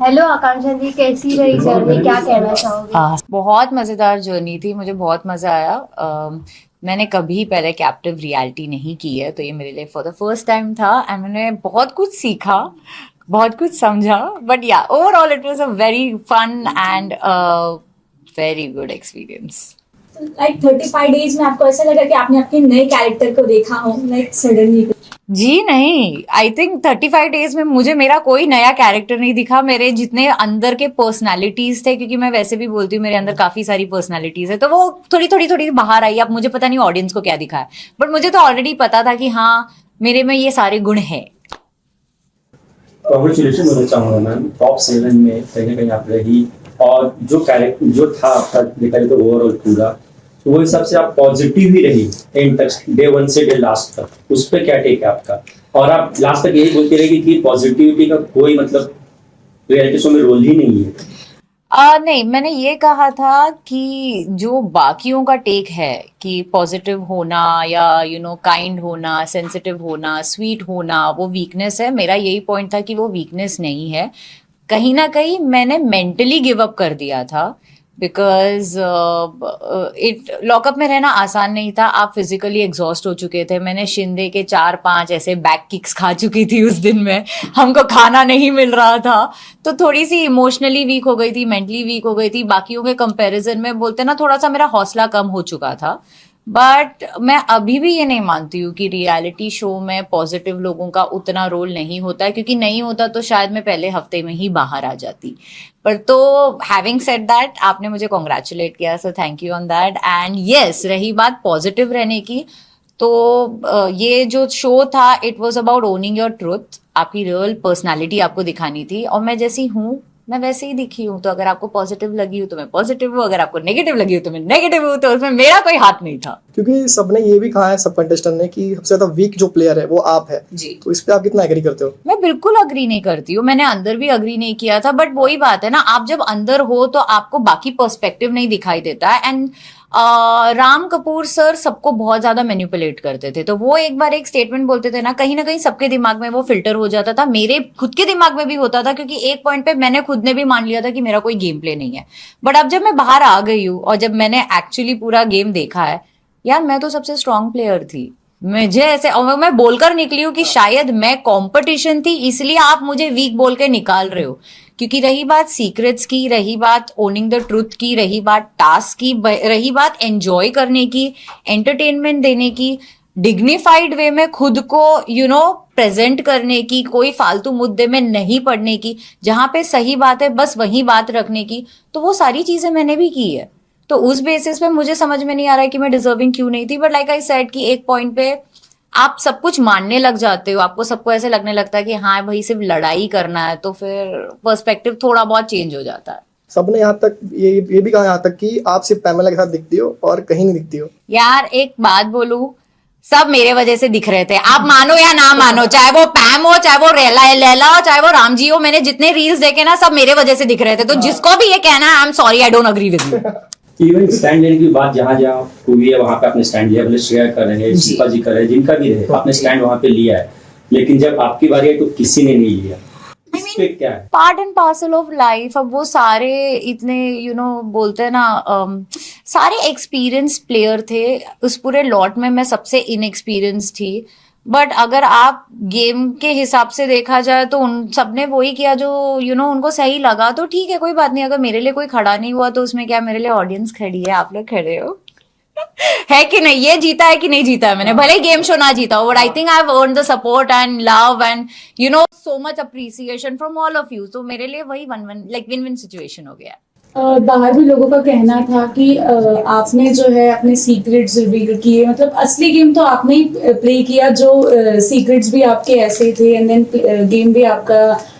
Hello आकांक्षा जी, कैसी रही journey, क्या कहना चाहोगे? बहुत मज़ेदार जर्नी थी, मुझे बहुत मज़ा आया। मैंने कभी पहले कैप्टिव रियलिटी नहीं की है, तो ये मेरे लिए फॉर द फर्स्ट टाइम था एंड मैंने बहुत कुछ सीखा, बहुत कुछ समझा। बट या overall it was a very fun and very good experience. Like 35 days में आपको ऐसा लगा कि आपने अपने नए कैरेक्टर को देखा हो, लाइक सडनली? जी नहीं, आई थिंक 35 डेज में मुझे मेरा कोई नया कैरेक्टर नहीं दिखा। मेरे जितने अंदर के पर्सनालिटीज थे, क्योंकि मैं वैसे भी बोलती हूँ मेरे अंदर काफी सारी पर्सनालिटीज है, तो वो थोड़ी थोड़ी थोड़ी बाहर आई। अब मुझे पता नहीं ऑडियंस को क्या दिखा है, बट मुझे तो ऑलरेडी पता था कि हाँ, मेरे में ये सारे गुण हैं। कॉन्ग्रेचुलेशन बोलना चाहूँगा मैम, टॉप 7 में कहीं ना कहीं आप रही। और जो कैरेक्टर जो था आपका देखा जाए तो ओवरऑल पूरा, तो वो हिसाब से आप पॉजिटिव ही रही एंड तक, डे 1 से डे लास्ट तक। उस पर क्या टेक है आपका? और आप लास्ट तक यही बोलती रहेगी कि पॉजिटिविटी का कोई मतलब रियलिटी शो में रोल ही नहीं है। नहीं, मैंने ये कहा था कि जो बाकियों का टेक है कि पॉजिटिव होना या काइंड होना, सेंसिटिव होना, स्वीट होना वो वीकनेस है, मेरा यही पॉइंट था कि वो वीकनेस नहीं है। कहीं ना कहीं मैंने मेंटली गिव अप कर दिया था, बिकॉज इट लॉकअप में रहना आसान नहीं था। आप फिजिकली एग्जॉस्ट हो चुके थे। मैंने शिंदे के 4-5 ऐसे बैक किक्स खा चुकी थी उस दिन में, हमको खाना नहीं मिल रहा था, तो थोड़ी सी इमोशनली वीक हो गई थी, मेंटली वीक हो गई थी। बाकियों के कंपैरिजन में बोलते ना, थोड़ा सा मेरा हौसला कम हो चुका था। बट मैं अभी भी ये नहीं मानती हूँ कि रियलिटी शो में पॉजिटिव लोगों का उतना रोल नहीं होता है, क्योंकि नहीं होता तो शायद मैं पहले हफ्ते में ही बाहर आ जाती। पर तो हैविंग सेड दैट, आपने मुझे कॉन्ग्रेचुलेट किया, so thank you on that. And yes, रही बात पॉजिटिव रहने की, तो ये जो शो था it was about owning your truth. आपकी रियल पर्सनैलिटी आपको दिखानी थी, और मैं जैसी हूँ मैं वैसे ही दिखी हूँ। तो अगर आपको पॉजिटिव लगी हो तो मैं पॉजिटिव हूँ, अगर आपको नेगेटिव लगी हो तो मैं नेगेटिव हूँ, तो उसमें मेरा कोई हाथ नहीं था। क्योंकि सबने ये भी कहा है, सब कंटेस्टेंट ने, कि सबसे ज्यादा वीक जो प्लेयर है वो आप है जी, तो इस पे आप कितना एग्री करते हो? मैं बिल्कुल अग्री नहीं करती हूँ। मैंने अंदर भी अग्री नहीं किया था, बट वही बात है ना, आप जब अंदर हो तो आपको बाकी पर्सपेक्टिव नहीं दिखाई देता है। एंड राम कपूर सर सबको बहुत ज्यादा मैनिपुलेट करते थे, तो वो एक बार एक स्टेटमेंट बोलते थे ना कहीं सबके दिमाग में वो फिल्टर हो जाता था। मेरे खुद के दिमाग में भी होता था, क्योंकि एक पॉइंट पे मैंने खुद ने भी मान लिया था कि मेरा कोई गेम प्ले नहीं है। बट अब जब मैं बाहर आ गई हूँ और जब मैंने एक्चुअली पूरा गेम देखा है, यार मैं तो सबसे स्ट्रांग प्लेयर थी। मुझे ऐसे, और मैं बोलकर निकली हूँ कि शायद मैं कंपटीशन थी, इसलिए आप मुझे वीक बोल के निकाल रहे हो। क्योंकि रही बात सीक्रेट्स की, रही बात ओनिंग द ट्रूथ की, रही बात टास्क की, रही बात एंजॉय करने की, एंटरटेनमेंट देने की, डिग्निफाइड वे में खुद को प्रेजेंट करने की, कोई फालतू मुद्दे में नहीं पड़ने की, जहां पे सही बात है बस वही बात रखने की, तो वो सारी चीजें मैंने भी की है। तो उस बेसिस पे मुझे समझ में नहीं आ रहा है कि मैं डिजर्विंग क्यों नहीं थी। बट लाइक आई सेड कि एक पॉइंट पे आप सब कुछ मानने लग जाते हो, आपको सबको ऐसे लगने लगता है कि हाँ भाई सिर्फ लड़ाई करना है, तो फिर पर्सपेक्टिव थोड़ा बहुत चेंज हो जाता है। सबने यहाँ तक ये भी कहा यहाँ तक कि आप सिर्फ पैमेला के साथ दिखती हो और कहीं नहीं दिखती हो। यार एक बात बोलूं, सब मेरे वजह से दिख रहे थे, आप मानो या ना मानो, चाहे वो पैम हो, चाहे वो लैला हो, चाहे वो रामजी हो। मैंने जितने रील्स देखे ना, सब मेरे वजह से दिख रहे थे। तो जिसको भी ये कहना है, I am sorry, I don't agree with you. Even stand लेने की बात, जहाँ जहाँ हुई है वहाँ पे आपने स्टैंड लिया, भले शेयर कर रहे हैं, शिल्पा जी कर रहे हैं, जिनका भी रहे, आपने स्टैंड वहाँ पे लिया है। लेकिन जब आपकी बारी आई तो किसी ने नहीं लिया। इस पे क्या है? Part and parcel of life. अब वो सारे इतने बोलते हैं ना, सारे एक्सपीरियंस प्लेयर थे। उस पूरे लॉट में मैं सबसे इनएक्सपीरियंस थी। बट अगर आप गेम के हिसाब से देखा जाए तो उन सबने वही किया जो उनको सही लगा, तो ठीक है, कोई बात नहीं। अगर मेरे लिए कोई खड़ा नहीं हुआ तो उसमें क्या, मेरे लिए ऑडियंस खड़ी है, आप लोग खड़े हो है कि नहीं, ये जीता है कि नहीं जीता है मैंने, भले ही गेम शो ना जीता हो, but I think I have earned the support and love and so much appreciation from all of you. तो मेरे लिए वही विन विन सिचुएशन हो गया। बाहर भी लोगों का कहना था कि आपने जो है अपने सीक्रेट्स रिवील किए, मतलब असली गेम तो आपने ही प्ले किया, जो सीक्रेट्स भी आपके ऐसे थे एंड देन गेम भी आपका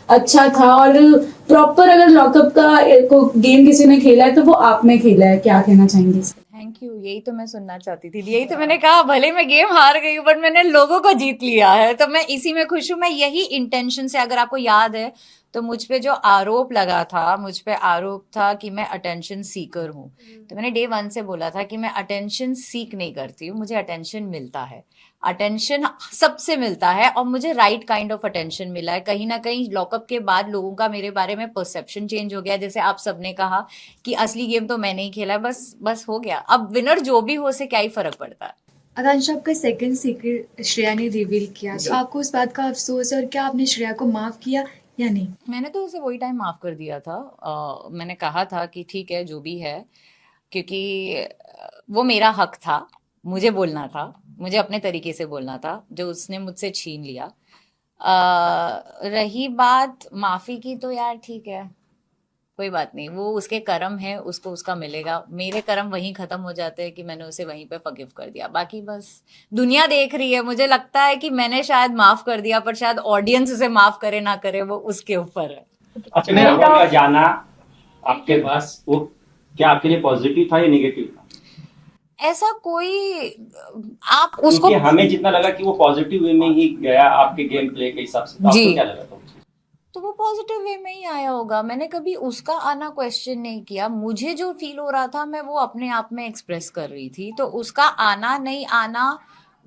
अच्छा था। और प्रॉपर अगर लॉकअप का को गेम किसी ने खेला है तो वो आपने खेला है। क्या कहना चाहेंगे इस पे? थैंक यू, यही तो मैं सुनना चाहती थी, यही तो मैंने कहा। भले मैं गेम हार गई हूँ, बट मैंने लोगों को जीत लिया है, तो मैं इसी में खुश हूँ। मैं यही इंटेंशन से, अगर आपको याद है तो मुझ पे जो आरोप लगा था, मुझ पे आरोप था कि मैं अटेंशन सीकर हूँ। तो मैंने डे 1 से बोला था कि मैं अटेंशन सीक नहीं करती हूँ, मुझे अटेंशन मिलता है। अटेंशन सबसे मिलता है और मुझे राइट काइंड ऑफ अटेंशन मिला है। कहीं ना कहीं लॉकअप के बाद लोगों का मेरे बारे में परसेप्शन चेंज हो गया। जैसे आप सबने कहा कि असली गेम तो मैंने ही खेला है, बस हो गया। अब विनर जो भी हो से क्या ही फर्क पड़ता है। आकांक्षा, आपका सेकंड सीक्रेट श्रेया ने रिवील किया, तो आपको उस बात का अफसोस है और क्या आपने श्रेया को माफ किया या नहीं? मैंने तो उसे वही टाइम माफ कर दिया था। मैंने कहा था कि ठीक है जो भी है, क्योंकि वो मेरा हक था, मुझे बोलना था, मुझे अपने तरीके से बोलना था, जो उसने मुझसे छीन लिया। रही बात माफी की, तो यार ठीक है, कोई बात नहीं, वो उसके कर्म है, उसको उसका मिलेगा। मेरे कर्म वहीं खत्म हो जाते हैं कि मैंने उसे वहीं पे फॉरगिव कर दिया। बाकी बस दुनिया देख रही है। मुझे लगता है कि मैंने शायद माफ कर दिया, पर शायद ऑडियंस उसे माफ करे ना करे, वो उसके ऊपर है। अच्छा, मेरा का जाना आपके पास वो क्या आपके लिए पॉजिटिव था या नेगेटिव था? ऐसा कोई आप उसको, क्योंकि हमें जितना लगा कि वो पॉजिटिव वे में ही गया आपके गेम प्ले के हिसाब से, तो जी। आपको क्या लगा था? तो वो पॉजिटिव वे में ही आया होगा। मैंने कभी उसका आना क्वेश्चन नहीं किया। मुझे जो फील हो रहा था मैं वो अपने आप में एक्सप्रेस कर रही थी। तो उसका आना नहीं आना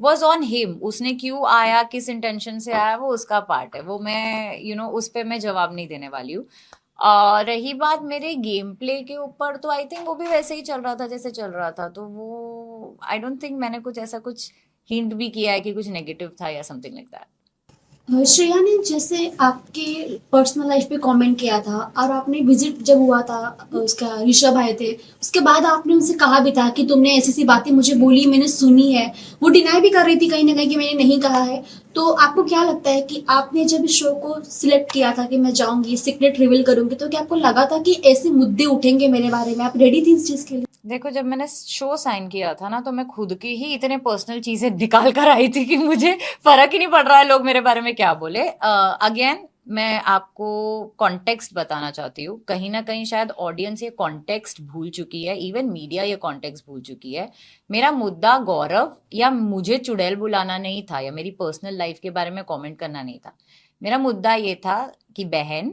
वॉज ऑन हिम। उसने क्यों आया, किस इंटेंशन से आया, वो उसका पार्ट है। वो मैं उस पे मैं जवाब नहीं देने वाली हूँ। रही बात मेरे गेम प्ले के ऊपर, तो आई थिंक वो भी वैसे ही चल रहा था जैसे चल रहा था। तो वो आई डोंट थिंक मैंने कुछ ऐसा कुछ हिंट भी किया है कि कुछ नेगेटिव था या समथिंग लाइक दैट। श्रेया ने जैसे आपके पर्सनल लाइफ पे कमेंट किया था, और आपने विजिट जब हुआ था, उसका ऋषभ आए थे, उसके बाद आपने उनसे कहा भी था कि तुमने ऐसी ऐसी बातें मुझे बोली, मैंने सुनी है। वो डिनाई भी कर रही थी कहीं ना कहीं कि मैंने नहीं कहा है। तो आपको क्या लगता है कि आपने जब इस शो को सिलेक्ट किया था कि मैं जाऊंगी, सीक्रेट रिवील करूंगी, तो क्या आपको लगा था कि ऐसे मुद्दे उठेंगे मेरे बारे में? आप रेडी थी इस चीज के लिए? देखो, जब मैंने शो साइन किया था ना, तो मैं खुद की ही इतने पर्सनल चीजें निकाल कर आई थी कि मुझे फर्क ही नहीं पड़ रहा है लोग मेरे बारे में क्या बोले। अगेन मैं आपको कॉन्टेक्स्ट बताना चाहती हूँ। कहीं ना कहीं शायद ऑडियंस ये कॉन्टेक्स्ट भूल चुकी है, इवन मीडिया ये कॉन्टेक्स्ट भूल चुकी है। मेरा मुद्दा गौरव या मुझे चुड़ैल बुलाना नहीं था, या मेरी पर्सनल लाइफ के बारे में कॉमेंट करना नहीं था। मेरा मुद्दा ये था कि बहन,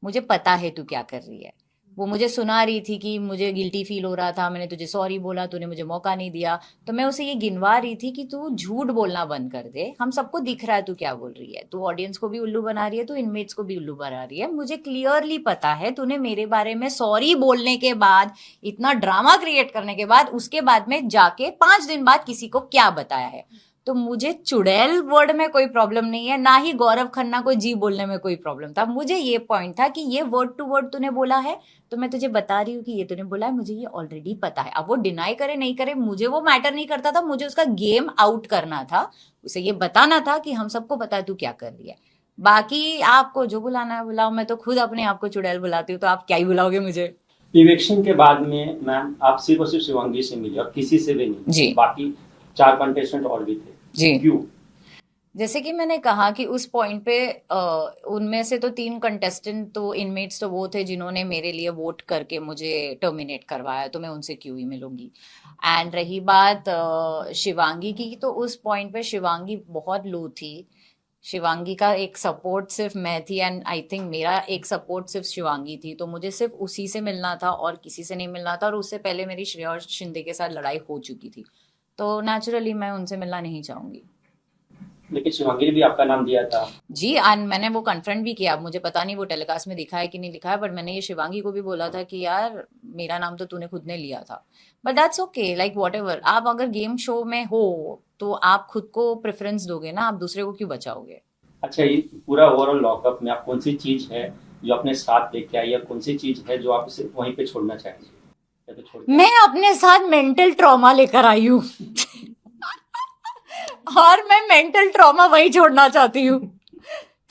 मुझे पता है तू क्या कर रही है। वो मुझे सुना रही थी कि मुझे गिल्टी फील हो रहा था, मैंने तुझे सॉरी बोला, तूने मुझे मौका नहीं दिया। तो मैं उसे ये गिनवा रही थी कि तू झूठ बोलना बंद कर दे, हम सबको दिख रहा है तू क्या बोल रही है। तू ऑडियंस को भी उल्लू बना रही है, तू इनमेट्स को भी उल्लू बना रही है। मुझे क्लियरली पता है तूने मेरे बारे में सॉरी बोलने के बाद, इतना ड्रामा क्रिएट करने के बाद, उसके बाद में जाके 5 दिन बाद किसी को क्या बताया है। तो मुझे चुड़ैल वर्ड में कोई प्रॉब्लम नहीं है, ना ही गौरव खन्ना को जी बोलने में कोई प्रॉब्लम था। मुझे ये पॉइंट था कि ये वर्ड टू वर्ड तूने बोला है, तो मैं तुझे बता रही हूँ कि ये तूने बोला है, मुझे ये ऑलरेडी पता है। अब वो डिनाई करे नहीं करे मुझे वो मैटर नहीं करता था। मुझे उसका गेम आउट करना था, उसे ये बताना था कि हम सबको पता है तू क्या कर रही है। बाकी आपको जो बुलाना है बुलाओ, मैं तो खुद अपने आप को चुड़ैल बुलाती हूँ, तो आप क्या ही बुलाओगे मुझे। इलेक्शन के बाद में मैम आप सिर्फ और सिर्फ शिवांगी से मिली और किसी से भी नहीं जी। बाकी 4 कंटेस्टेंट और भी थे जी। क्यों? जैसे कि मैंने कहा कि उस पॉइंट पे उनमें से तो 3 कंटेस्टेंट तो इनमेट्स तो वो थे जिन्होंने मेरे लिए वोट करके मुझे टर्मिनेट करवाया, तो मैं उनसे क्यों ही मिलूंगी। एंड रही बात शिवांगी की, तो उस पॉइंट पे शिवांगी बहुत लो थी। शिवांगी का एक सपोर्ट सिर्फ मैं थी, एंड आई थिंक मेरा एक सपोर्ट सिर्फ शिवांगी थी। तो मुझे सिर्फ उसी से मिलना था और किसी से नहीं मिलना था। और उससे पहले मेरी श्रेया और शिंदे के साथ लड़ाई हो चुकी थी, तो नेचुरली मैं उनसे मिलना नहीं चाहूंगी। लेकिन शिवांगी ने भी आपका नाम दिया था। जी, एंड मैंने वो कन्फ्रंट भी किया। मुझे पता नहीं वो टेलीकास्ट में दिखा है कि नहीं दिखा है, बट मैंने ये शिवांगी को भी बोला था कि यार मेरा नाम तो तूने खुद ने लिया था। But that's okay, like whatever. आप अगर गेम शो में हो तो आप खुद को प्रेफरेंस दोगे ना, आप दूसरे को क्यों बचाओगे। अच्छा, ये पूरा ओवरऑल लॉकअप में आप कौन सी चीज है जो अपने साथ लेके आई, या कौन सी चीज है जो आप इसे वहीं पे छोड़ना चाहेंगे? या तो छोड़ मैं अपने साथ मेंटल ट्रॉमा लेकर आई हूँ और मैं मेंटल ट्रॉमा वही छोड़ना चाहती हूँ।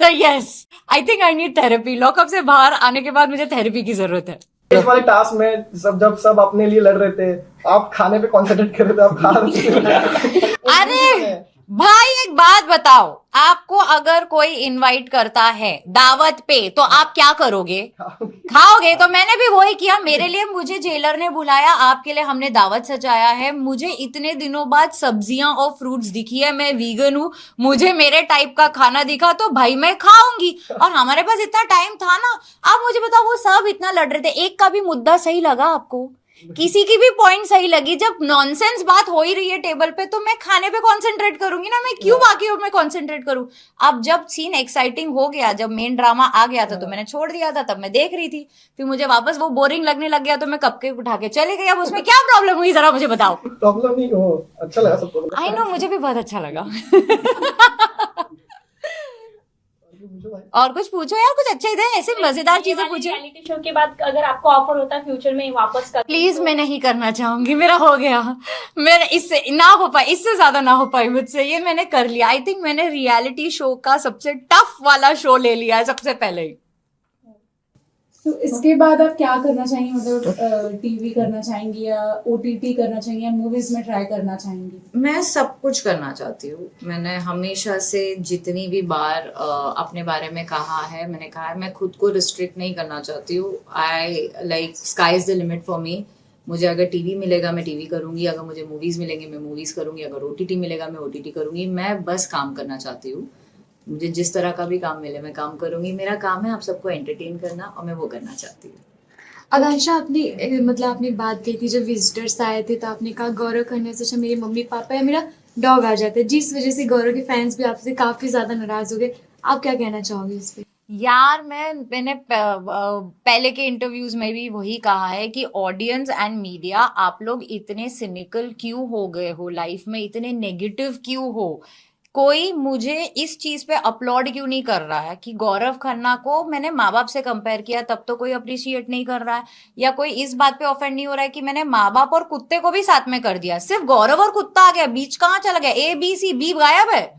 तो yes, I think I need therapy. Lockup से बाहर आने के बाद मुझे थेरेपी की जरूरत है। इस वाले टास्क में जब सब अपने लिए लड़ रहे थे, आप खाने पे कॉन्सेंट्रेट कर रहे थे, आप खा रहे थे। अरे भाई, एक बात बताओ, आपको अगर कोई इनवाइट करता है दावत पे तो आप क्या करोगे? खाओगे। तो मैंने भी वही किया। मेरे लिए मुझे जेलर ने बुलाया, आपके लिए हमने दावत सजाया है। मुझे इतने दिनों बाद सब्जियां और फ्रूट्स दिखी है, मैं वीगन हूँ, मुझे मेरे टाइप का खाना दिखा, तो भाई मैं खाऊंगी। और हमारे पास इतना टाइम था ना। आप मुझे बताओ, वो सब इतना लड़ रहे थे, एक का भी मुद्दा सही लगा आपको? किसी की भी पॉइंट सही लगी। जब नॉनसेंस बात हो ही रही है टेबल पे, तो मैं खाने पे कंसंट्रेट करूंगी ना, मैं क्यों बाकी में कंसंट्रेट करूं। अब जब सीन एक्साइटिंग हो गया, जब मेन ड्रामा आ गया था, तो मैंने छोड़ दिया था, तब मैं देख रही थी। फिर मुझे वापस वो बोरिंग लगने लग गया, तो मैं कपकेक उठा के चले गई। अब उसमें क्या प्रॉब्लम हुई, जरा मुझे बताओ। प्रॉब्लम नहीं हो, अच्छा लगा सबको। आई नो, मुझे भी बहुत अच्छा लगा। और कुछ पूछो यार, कुछ अच्छे थे, ऐसे मजेदार चीजें पूछो। रियलिटी शो के बाद अगर आपको ऑफर होता है फ्यूचर में वापस का, प्लीज मैं नहीं करना चाहूंगी, मेरा हो गया। मेरा इससे ना हो पाई, इससे ज्यादा ना हो पाई मुझसे, ये मैंने कर लिया। आई थिंक मैंने रियलिटी शो का सबसे टफ वाला शो ले लिया है सबसे पहले ही। तो इसके बाद आप क्या करना चाहेंगी, मतलब टीवी करना चाहेंगी या ओटीटी करना चाहेंगी या मूवीज में ट्राई करना चाहेंगी? मैं सब कुछ करना चाहती हूँ। मैंने हमेशा से जितनी भी बार अपने बारे में कहा है, मैंने कहा है मैं खुद को रिस्ट्रिक्ट नहीं करना चाहती हूँ। I like sky is the limit for me. मुझे अगर टीवी मिलेगा मैं टीवी करूंगी, अगर मुझे मूवीज मिलेंगे मैं मूवीज करूंगी, अगर ओटीटी मिलेगा मैं ओटीटी करूंगी। मैं बस काम करना चाहती हूँ। मुझे जिस तरह का भी काम मिले मैं काम करूंगी। मेरा काम है आप सबको एंटरटेन करना, और मैं वो करना चाहती हूँ। आकांक्षा, आपने मतलब आपने बात की थी जब विजिटर्स आए थे, तो आपने कहा गौरव करने से अच्छा मेरे मम्मी पापा या मेरा डॉग आ जाता है, जिस वजह से गौरव के फैंस भी आपसे काफी ज्यादा नाराज हो गए। आप क्या कहना चाहोगे इस पे? यार मैंने पहले के इंटरव्यूज में भी वही कहा है कि ऑडियंस एंड मीडिया, आप लोग इतने सिनिकल क्यों हो गए हो लाइफ में, इतने नेगेटिव क्यों हो। कोई मुझे इस चीज पे अपलॉड क्यों नहीं कर रहा है कि गौरव खन्ना को मैंने माँ बाप से कंपेयर किया, तब तो कोई अप्रिशिएट नहीं कर रहा है, या कोई इस बात पे ऑफेंड नहीं हो रहा है कि मैंने माँ बाप और कुत्ते को भी साथ में कर दिया। सिर्फ गौरव और कुत्ता आ गया, बीच कहाँ चला गया? ए बी सी बी गायब है।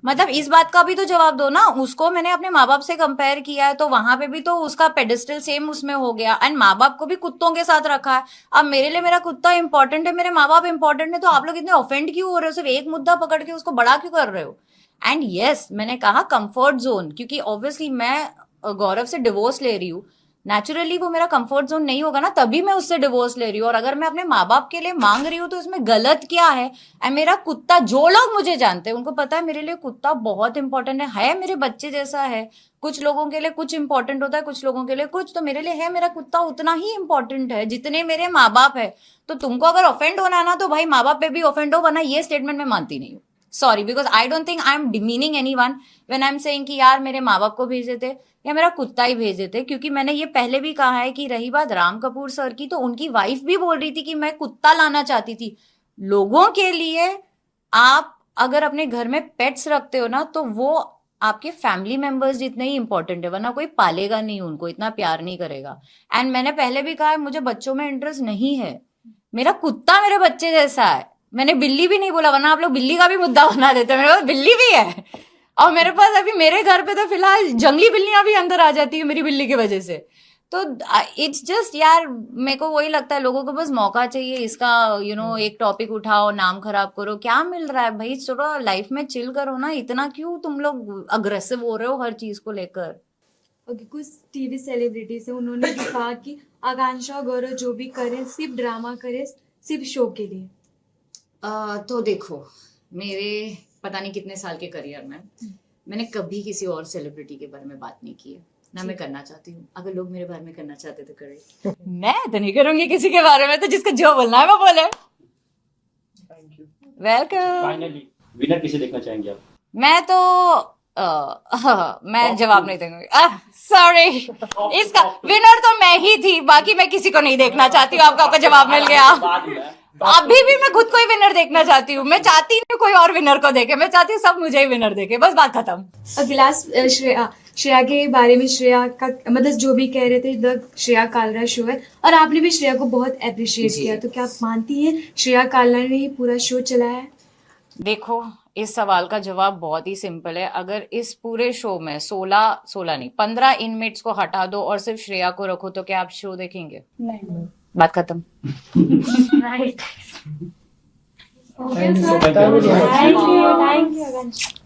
मतलब इस बात का भी तो जवाब दो ना। उसको मैंने अपने माँ बाप से कंपेयर किया है, तो वहां पे भी तो उसका पेडिस्टल सेम उसमें हो गया। एंड माँ बाप को भी कुत्तों के साथ रखा है। अब मेरे लिए मेरा कुत्ता इंपॉर्टेंट है, मेरे माँ बाप इंपॉर्टेंट है, तो आप लोग इतने ऑफेंड क्यों हो रहे हो? सिर्फ एक मुद्दा पकड़ के उसको बड़ा क्यों कर रहे हो? एंड यस, मैंने कहा कंफर्ट जोन, क्योंकि ऑब्वियसली मैं गौरव से डिवोर्स ले रही हूँ। नेचुरली वो मेरा कंफर्ट जोन नहीं होगा ना, तभी मैं उससे डिवोर्स ले रही हूँ। और अगर मैं अपने माँ बाप के लिए मांग रही हूँ तो इसमें गलत क्या है? एंड मेरा कुत्ता, जो लोग मुझे जानते हैं उनको पता है मेरे लिए कुत्ता बहुत इंपॉर्टेंट है मेरे बच्चे जैसा है। कुछ लोगों के लिए कुछ इंपॉर्टेंट होता है, कुछ लोगों के लिए कुछ, तो मेरे लिए है मेरा कुत्ता उतना ही इंपॉर्टेंट है जितने मेरे माँ बाप है। तो तुमको अगर ऑफेंड होना है ना, तो भाई माँ बाप पे भी ऑफेंड हो, वरना ये स्टेटमेंट मैं मानती नहीं हूँ। Sorry, because I don't think I am demeaning anyone when I am saying कि यार मेरे माँ बाप को भेज देते या मेरा कुत्ता ही भेज देते। क्योंकि मैंने ये पहले भी कहा है कि रही बात राम कपूर सर की, तो उनकी वाइफ भी बोल रही थी कि मैं कुत्ता लाना चाहती थी। लोगों के लिए आप अगर अपने घर में पेट्स रखते हो ना, तो वो आपके फैमिली मेंबर्स जितने ही इंपॉर्टेंट है, वरना कोई पालेगा नहीं, उनको इतना प्यार नहीं करेगा। एंड मैंने पहले भी कहा है मुझे बच्चों में इंटरेस्ट नहीं है। मेरा कुत्ता मेरे बच्चे जैसा है। मैंने बिल्ली भी नहीं बोला, वरना आप लोग बिल्ली का भी मुद्दा बना देते हैं। मेरे पास बिल्ली भी है, और मेरे पास अभी मेरे घर पे तो फिलहाल जंगली बिल्लियां भी अंदर आ जाती है मेरी बिल्ली की वजह से। तो इट्स जस्ट यार, मेरे को वही लगता है लोगों को बस मौका चाहिए इसका, एक टॉपिक उठाओ, नाम खराब करो। क्या मिल रहा है भाई? थोड़ा लाइफ में चिल करो ना। इतना क्यों तुम लोग अग्रेसिव हो रहे हो हर चीज को लेकर? ओके, कुछ टीवी सेलिब्रिटीज है, उन्होंने भी कहा कि आकांक्षा और गौरव जो भी करे सिर्फ ड्रामा करे, सिर्फ शो के लिए। तो देखो, मेरे पता नहीं कितने साल के करियर में मैंने कभी किसी और सेलिब्रिटी के बारे में बात नहीं की है, ना मैं करना चाहती हूँ। अगर लोग मेरे बारे में करना चाहते तो करे। मैं तो नहीं करूंगी किसी के बारे में, तो जिसको जो बोलना है वो बोले। Thank you. Welcome. Finally winner किसे देखना चाहेंगे आप? मैं तो मैं जवाब नहीं दूंगी, सॉरी। इसका विनर तो मैं ही थी, बाकी मैं किसी को नहीं देखना चाहती हूँ। आपका जवाब मिल गया। अभी भी मैं खुद को ही विनर देखना चाहती हूँ। मैं चाहती नहीं कोई और विनर को देखे, मैं चाहती हूँ सब मुझे ही विनर देखे, बस बात खत्म। अगला श्रेया के बारे में, श्रेया का मतलब जो भी कह रहे थे, द श्रेया कालरा शो है, और आपने भी श्रेया को बहुत अप्रिशिएट किया, तो क्या आप मानती हैं श्रेया कालरा ने ही पूरा शो चलाया है? देखो, इस सवाल का जवाब बहुत ही सिंपल है। अगर इस पूरे शो में 16 नहीं 15 इनमेट्स को हटा दो और सिर्फ श्रेया को रखो, तो क्या आप शो देखेंगे? नहीं। बात खत्म। Right. Thank you. Thank you.